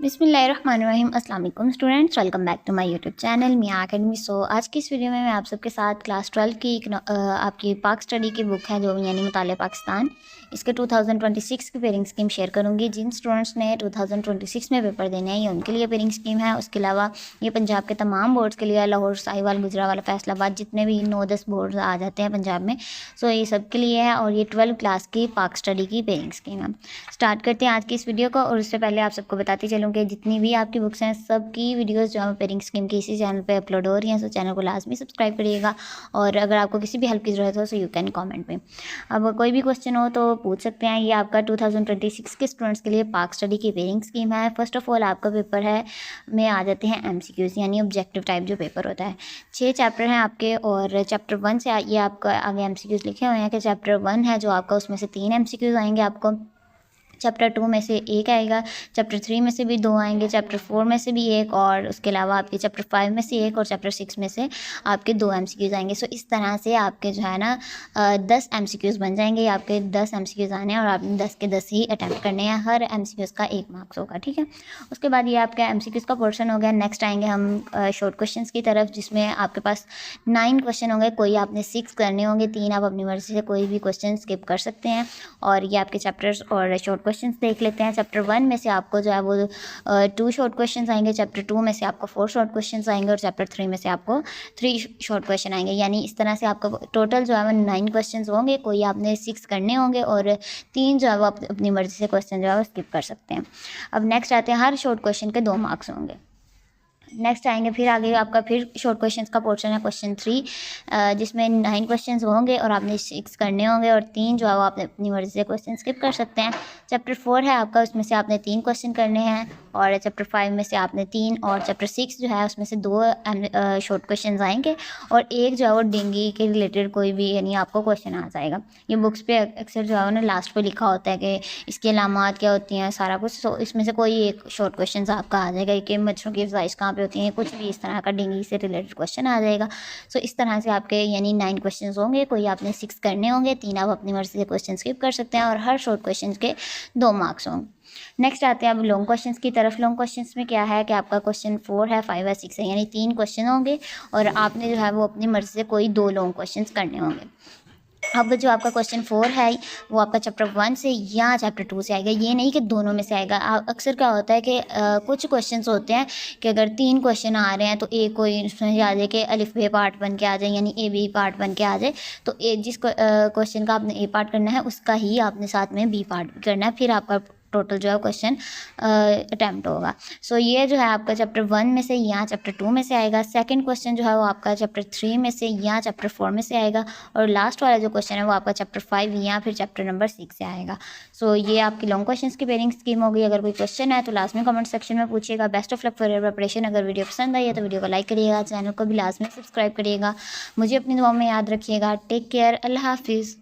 बिस्मिल्लाहिर्रहमानिर्रहीम। अस्सलाम वालेकुम students, welcome back to my YouTube channel Miyan Academy. So आज की इस वीडियो में मैं आप सबके साथ क्लास 12 की आपकी पाक स्टडी की बुक है जो यानी मुताले पाकिस्तान, इसके 2026 की पेयरिंग स्कीम शेयर करूंगी। जिन स्टूडेंट्स ने 2026 में पेपर देने हैं ये उनके लिए पेयरिंग स्कीम है। उसके अलावा ये पंजाब के तमाम बोर्ड्स के लिए, लाहौर, साहिवाल, गुजरावाला, फैसलाबाद, जितने भी 9-10 बोर्ड आ जाते हैं पंजाब में, सो ये सब के लिए है। और ये 12 क्लास की पाक स्टडी की पेयरिंग स्कीम है। स्टार्ट करते हैं आज की इस वीडियो को। और उससे पहले आप सबको बताती चलूँ कि जितनी भी आपकी बुक्स हैं सब की वीडियोस जो है पेयरिंग स्कीम की इसी चैनल पे अपलोड हो रही हैं। सो चैनल को लाजमी सब्सक्राइब करिएगा। और अगर आपको किसी भी हेल्प की ज़रूरत हो सो यू कैन कमेंट में। अब कोई भी क्वेश्चन हो तो पूछ सकते हैं। ये आपका 2026 के स्टूडेंट्स के लिए पाक स्टडी की पेयरिंग स्कीम है। फर्स्ट ऑफ ऑल आपका पेपर है में आ जाते हैं MCQs यानी ऑब्जेक्टिव टाइप जो पेपर होता है। 6 चैप्टर हैं आपके और चैप्टर 1 से ये आपका आगे MCQs लिखे हुए हैं कि चैप्टर 1 है जो आपका, उसमें से 3 MCQs आएंगे आपको। चैप्टर 2 में से एक आएगा, चैप्टर 3 में से भी 2 आएंगे, चैप्टर 4 में से भी एक, और उसके अलावा आपके चैप्टर 5 में से एक, और चैप्टर 6 में से आपके 2 MCQs आएंगे। सो इस तरह से आपके जो है ना 10 MCQs बन जाएंगे। आपके 10 MCQs आने हैं और आपने 10 के 10 ही अटैम्प्ट करने हैं। हर MCQs का 1 मार्क्स होगा, ठीक है। उसके बाद ये आपका MCQs का पोर्शन हो गया। नेक्स्ट आएंगे हम शॉर्ट क्वेश्चन की तरफ, जिसमें आपके पास 9 क्वेश्चन होंगे। कोई आपने 6 करने होंगे, 3 आप अपनी मर्ज़ी से कोई भी क्वेश्चन स्किप कर सकते हैं। और ये आपके चैप्टर्स और शॉर्ट क्वेश्चंस देख लेते हैं। चैप्टर 1 में से आपको जो है वो 2 शॉर्ट क्वेश्चंस आएंगे, चैप्टर 2 में से आपको 4 शॉर्ट क्वेश्चंस आएंगे, और चैप्टर 3 में से आपको 3 शॉर्ट क्वेश्चन आएंगे। यानी इस तरह से आपका टोटल जो है वो 9 क्वेश्चंस होंगे। कोई आपने 6 करने होंगे और 3 जो है वो अपनी मर्ज़ी से क्वेश्चन जो है वो स्किप कर सकते हैं। अब नेक्स्ट आते हैं, हर शॉर्ट क्वेश्चन के 2 मार्क्स होंगे। नेक्स्ट आएंगे फिर आगे आपका फिर शॉर्ट क्वेश्चंस का पोर्शन है क्वेश्चन 3, जिसमें 9 क्वेश्चंस होंगे और आपने 6 करने होंगे, और 3 जो है वो आप अपनी मर्ज़ी से क्वेश्चन स्किप कर सकते हैं। चैप्टर 4 है आपका, उसमें से आपने 3 क्वेश्चन करने हैं, और चैप्टर 5 में से आपने 3, और चैप्टर 6 जो है उसमें से 2 शॉर्ट क्वेश्चन आएंगे, और एक जो है वो डेंगू के रिलेटेड कोई भी यानी आपको क्वेश्चन आ जाएगा। ये बुक्स पे अक्सर जो है उन्हें लास्ट पे लिखा होता है कि इसकी अलामात क्या होती हैं, सारा कुछ। तो इसमें से कोई एक शॉर्ट क्वेश्चन आपका आ जाएगा कि मच्छरों की अफजाइश कहाँ पे होती हैं, कुछ भी इस तरह का डेंगू से रिलेटेड क्वेश्चन आ जाएगा। सो इस तरह से आपके यानी 9 क्वेश्चन होंगे। कोई आपने 6 करने होंगे, 3 आप अपनी मर्ज़ी से क्वेश्चन स्किप कर सकते हैं, और हर शॉर्ट क्वेश्चन के 2 मार्क्स होंगे। नेक्स्ट आते हैं अब लॉन्ग क्वेश्चंस की तरफ। लॉन्ग क्वेश्चंस में क्या है कि आपका क्वेश्चन 4 है, 5 है, 6 है, यानी 3 क्वेश्चन होंगे, और आपने जो है वो अपनी मर्ज़ी से कोई 2 लॉन्ग क्वेश्चंस करने होंगे। अब जो आपका क्वेश्चन 4 है वो आपका चैप्टर 1 से या चैप्टर 2 से आएगा। ये नहीं कि दोनों में से आएगा। अक्सर क्या होता है कि कुछ क्वेश्चंस होते हैं कि अगर 3 क्वेश्चन आ रहे हैं तो एक कोई उसमें आ जाए कि अलिफ बे पार्ट बन के आ जाए, यानी ए बी पार्ट बन के आ जाए। तो जिस क्वेश्चन का आपने ए पार्ट करना है उसका ही आपने साथ में बी पार्ट भी करना है, फिर आपका टोटल जो है क्वेश्चन अटैम्प्ट होगा। सो ये जो है आपका चैप्टर 1 में से या चैप्टर 2 में से आएगा। सेकंड क्वेश्चन जो है वो आपका चैप्टर 3 में से या चैप्टर 4 में से आएगा, और लास्ट वाला जो क्वेश्चन है वो आपका चैप्टर 5 या फिर चैप्टर नंबर 6 से आएगा। सो ये आपकी लॉन्ग क्वेश्चंस की पेयरिंग स्कीम होगी। अगर कोई क्वेश्चन है तो लास्ट में कमेंट सेक्शन में पूछिएगा। Best of luck for your preparation. अगर वीडियो पसंद आई है तो वीडियो को लाइक करिएगा, चैनल को भी लाजमी सब्सक्राइब करिएगा। मुझे अपनी दुआ में याद रखिएगा। टेक केयर, अल्लाह हाफिज़।